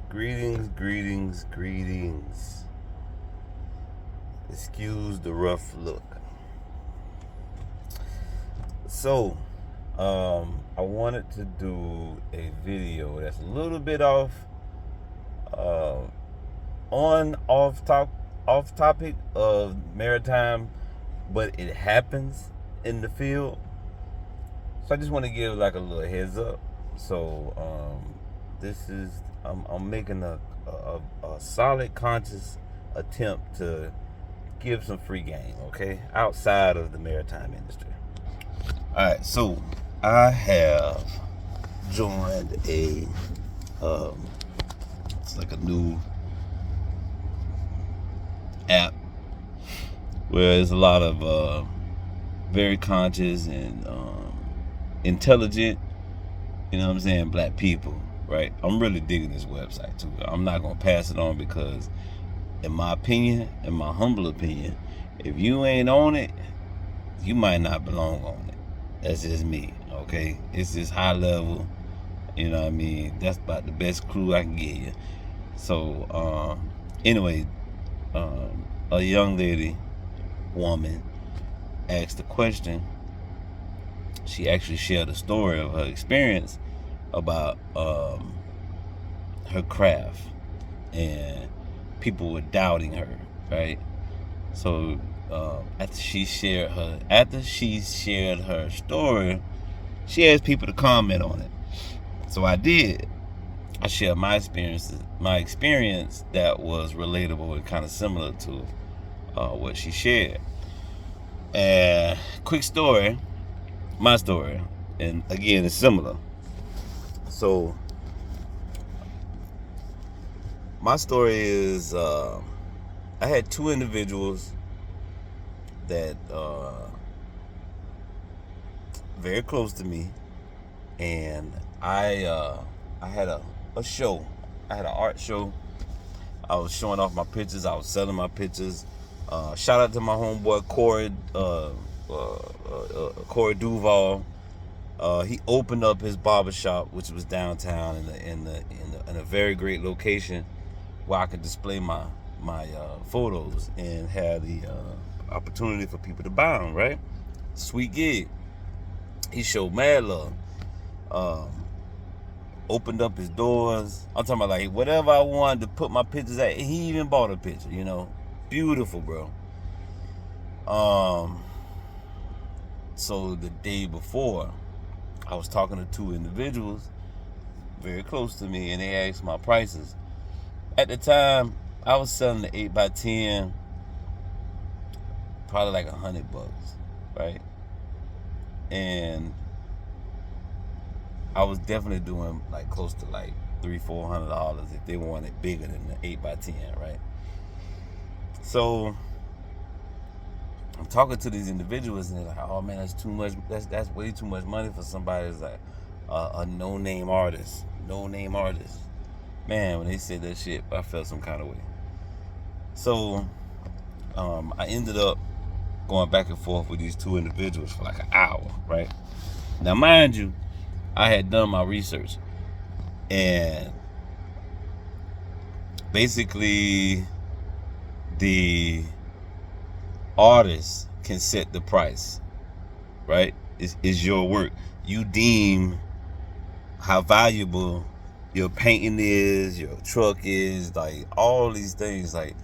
Greetings, greetings, greetings. Excuse the rough look. So, I wanted to do a video that's a little bit uh, off topic of maritime, but it happens in the field. So I just want to give like a little heads up. So, this is I'm making a solid conscious attempt to give some free game, okay, outside of the maritime industry. All right, so I have joined it's like a new app where there's a lot of very conscious and intelligent, you know what I'm saying, black people, right? I'm really digging this website too. I'm not gonna pass it on because, in my opinion, in my humble opinion, if you ain't on it, you might not belong on it. That's just me, okay? It's just high level, you know what I mean? That's about the best clue I can give you. So, anyway, a young woman, asked a question. She actually shared a story of her experience about her craft, and people were doubting her, right? So after she shared her story, she asked people to comment on it. So I did. I shared my experience that was relatable and kind of similar to what she shared. And quick story, my story, and again, it's similar. So my story is I had two individuals that very close to me, and I had a show. I had an art show. I was showing off my pictures. I was selling my pictures. Shout out to my homeboy Corey Duval. He opened up his barbershop, which was downtown in a very great location where I could display my photos and have the opportunity for people to buy them. Right, sweet gig. He showed mad love. Opened up his doors. I'm talking about like whatever I wanted to put my pictures at. He even bought a picture. Beautiful, bro. So the day before, I was talking to two individuals very close to me, and they asked my prices. At the time, I was selling the 8x10, probably like $100, right? And I was definitely doing like close to like $300-400 if they wanted bigger than the 8x10, right? So I'm talking to these individuals, and they're like, "Oh man, that's too much. That's way too much money for somebody that's like a no-name artist. No-name artist." Man, when they said that shit, I felt some kind of way. So I ended up going back and forth with these two individuals for like an hour, right? Now, mind you, I had done my research, and basically the artist can set the price, right? It's your work. You deem how valuable your painting is, your truck is, like all these things. Like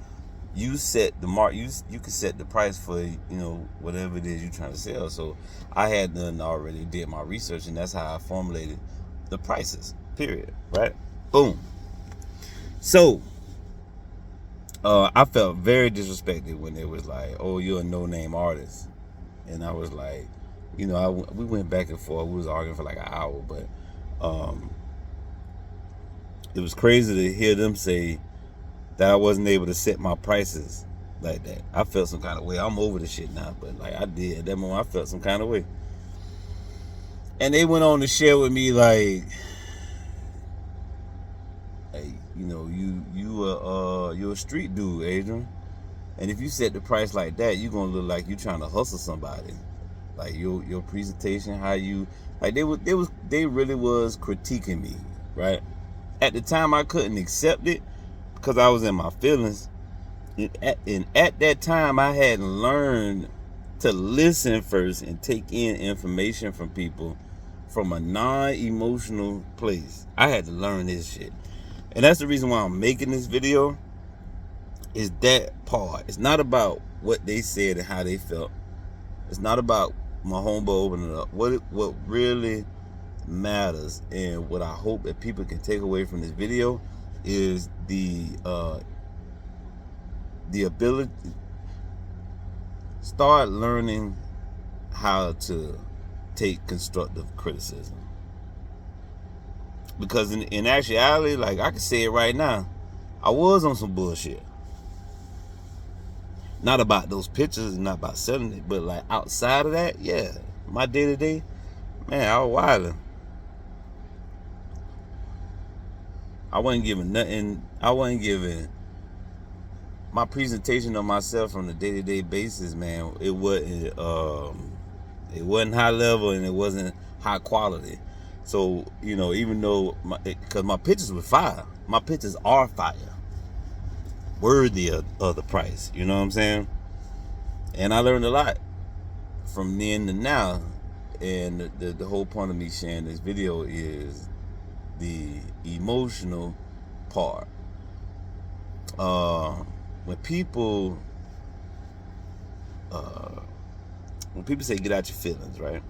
you set the mark. You can set the price for whatever it is you're trying to sell. So I had done already did my research, and that's how I formulated the prices. Period. Right? Boom. So I felt very disrespected when it was like, "Oh, you're a no-name artist," and I was like, we went back and forth. We was arguing for like an hour, but it was crazy to hear them say that I wasn't able to set my prices like that. I felt some kind of way. I'm over the shit now, but like I did at that moment, I felt some kind of way. And they went on to share with me like, "Hey, you're a street dude, Adrian. And if you set the price like that, you're gonna look like you trying to hustle somebody. Like your presentation, how you like they really was critiquing me, right? At the time, I couldn't accept it because I was in my feelings. And at that time, I hadn't learned to listen first and take in information from people from a non-emotional place. I had to learn this shit. And that's the reason why I'm making this video, is that part. It's not about what they said and how they felt. It's not about my homeboy opening it up. What really matters, and what I hope that people can take away from this video, is the ability, start learning how to take constructive criticism. Because in actuality, like, I can say it right now, I was on some bullshit. Not about those pictures, not about selling it, but like outside of that, yeah, my day-to-day, man, I was wilding. I wasn't giving nothing. I wasn't giving my presentation of myself on a day-to-day basis, man. It wasn't high level, and it wasn't high quality. So, you know, even though because my pictures were fire, my pictures are fire, worthy of the price. You know what I'm saying? And I learned a lot from then to now. And the whole point of me sharing this video is the emotional part. When people say get out your feelings, right?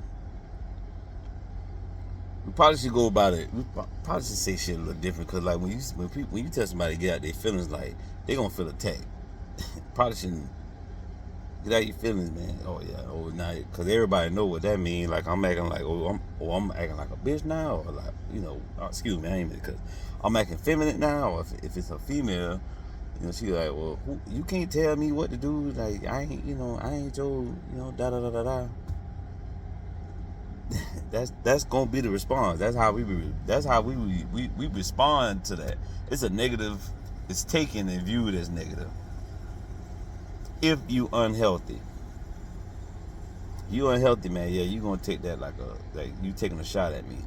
We probably should go about it. We probably should say shit a little different, because like when you tell somebody to get out their feelings, like, they gonna feel attacked. Probably shouldn't get out your feelings, man. Oh yeah, oh now, because everybody know what that means. Like, I'm acting like, I'm acting like a bitch now, or like, you know, excuse me, I ain't, because I'm acting feminine now, or if it's a female, you know, she like, well, you can't tell me what to do. Like, I ain't your, you know, da da da da da. That's gonna be the response. That's how we respond to that. It's a negative. It's taken and viewed as negative. If you unhealthy, man. Yeah, you gonna take that like you taking a shot at me.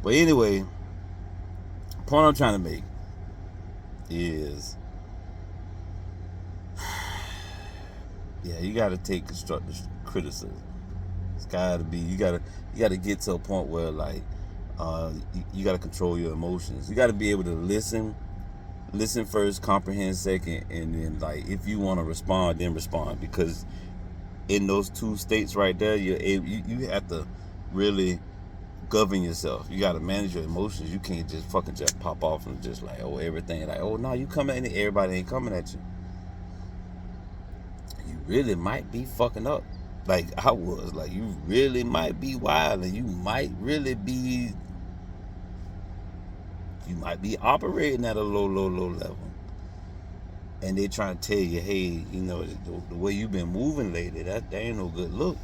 But anyway, the point I'm trying to make is, yeah, you gotta take constructive criticism. It's gotta be, you gotta get to a point where, like, you gotta control your emotions. You gotta be able to listen first, comprehend second, and then, like, if you want to respond, then respond. Because in those two states right there, you have to really govern yourself. You gotta manage your emotions. You can't just fucking just pop off and just like, oh, everything, like, oh no, you coming at everybody ain't coming at you. You really might be fucking up. Like I was, like, you really might be wild, and you might be operating at a low level. And they trying to tell you, hey, you know, the way you've been moving lately, that ain't no good look.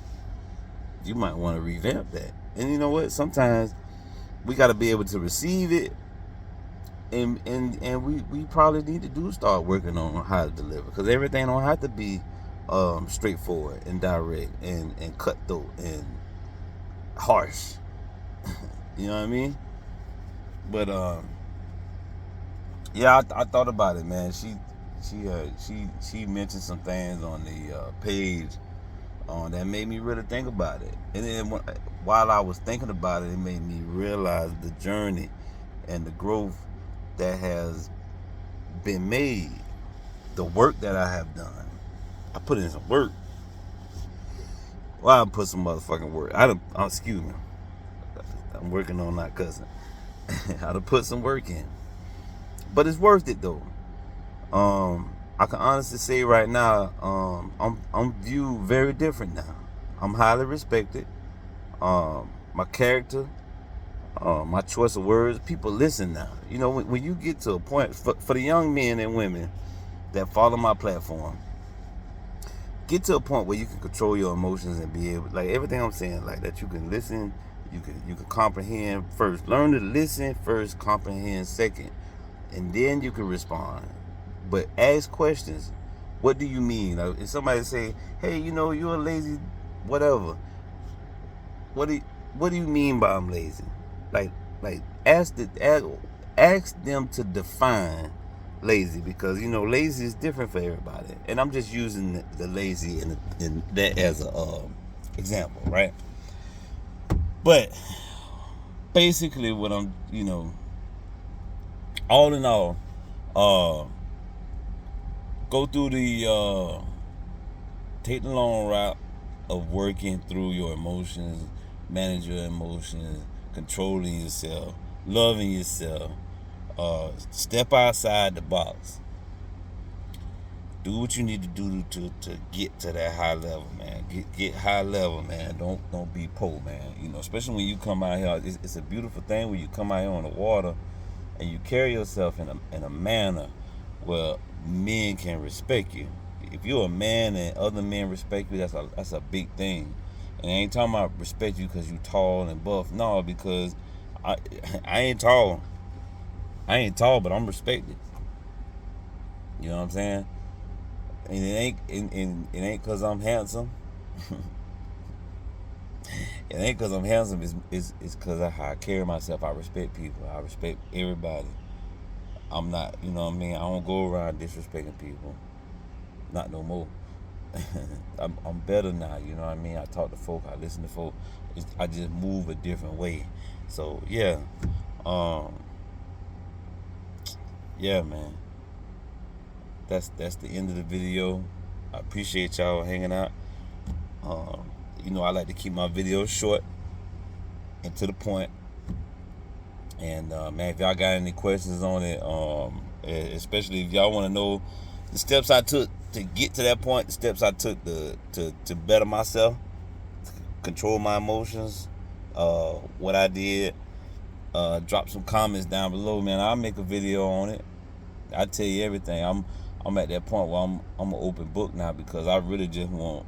You might want to revamp that. And you know what? Sometimes we got to be able to receive it, and we probably need to start working on how to deliver, because everything don't have to be straightforward and direct and cutthroat and harsh. You know what I mean? But yeah, I thought about it, man. She mentioned some things on the page that made me really think about it. And then while I was thinking about it, it made me realize the journey and the growth that has been made, the work that I have done. I put in some work. Well, I put some motherfucking work. Excuse me. I'm working on not cussing. I done put some work in. But it's worth it though. I can honestly say right now, I'm viewed very different now. I'm highly respected. My character, my choice of words, people listen now. You know, when you get to a point, for the young men and women that follow my platform, get to a point where you can control your emotions and be able, like, everything I'm saying, like, that you can listen, you can comprehend first. Learn to listen first, comprehend second, and then you can respond. But ask questions. What do you mean? Like, if somebody say, hey, you know, you're a lazy whatever, what do you mean by I'm lazy? Like ask ask them to define lazy, because lazy is different for everybody, and I'm just using the lazy in that as a example, right? But basically, what I'm, all in all, go through the take the long route of working through your emotions, manage your emotions, controlling yourself, loving yourself. Step outside the box. Do what you need to do to get to that high level, man. Get high level, man. Don't be poor, man. Especially when you come out here, it's a beautiful thing when you come out here on the water and you carry yourself in a manner where men can respect you. If you're a man and other men respect you, that's a big thing. And I ain't talking about respect you because you tall and buff. No, because I ain't tall. I ain't tall, but I'm respected. You know what I'm saying? And it ain't cause I'm handsome. It ain't cause I'm handsome. It's cause of how I carry myself. I respect people. I respect everybody. I'm not, I don't go around disrespecting people. Not no more. I'm better now. You know what I mean? I talk to folk. I listen to folk. I just move a different way. So yeah, yeah, man. That's the end of the video. I appreciate y'all hanging out. I like to keep my videos short and to the point. And man, if y'all got any questions on it, especially if y'all want to know the steps I took to get to that point, the steps I took to better myself, to control my emotions, what I did, drop some comments down below, man. I'll make a video on it. I tell you everything. I'm at that point where I'm an open book now, because I really just want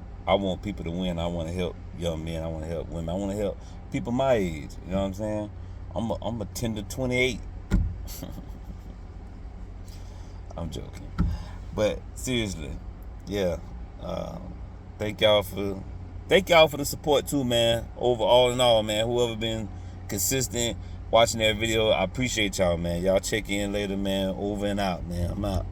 people to win. I want to help young men. I want to help women. I want to help people my age. You know what I'm saying? I'm a 10 to 28. I'm joking, but seriously, yeah. Thank y'all for the support too, man. Overall, in all, man. Whoever been consistent watching that video, I appreciate y'all, man. Y'all check in later, man. Over and out, man. I'm out.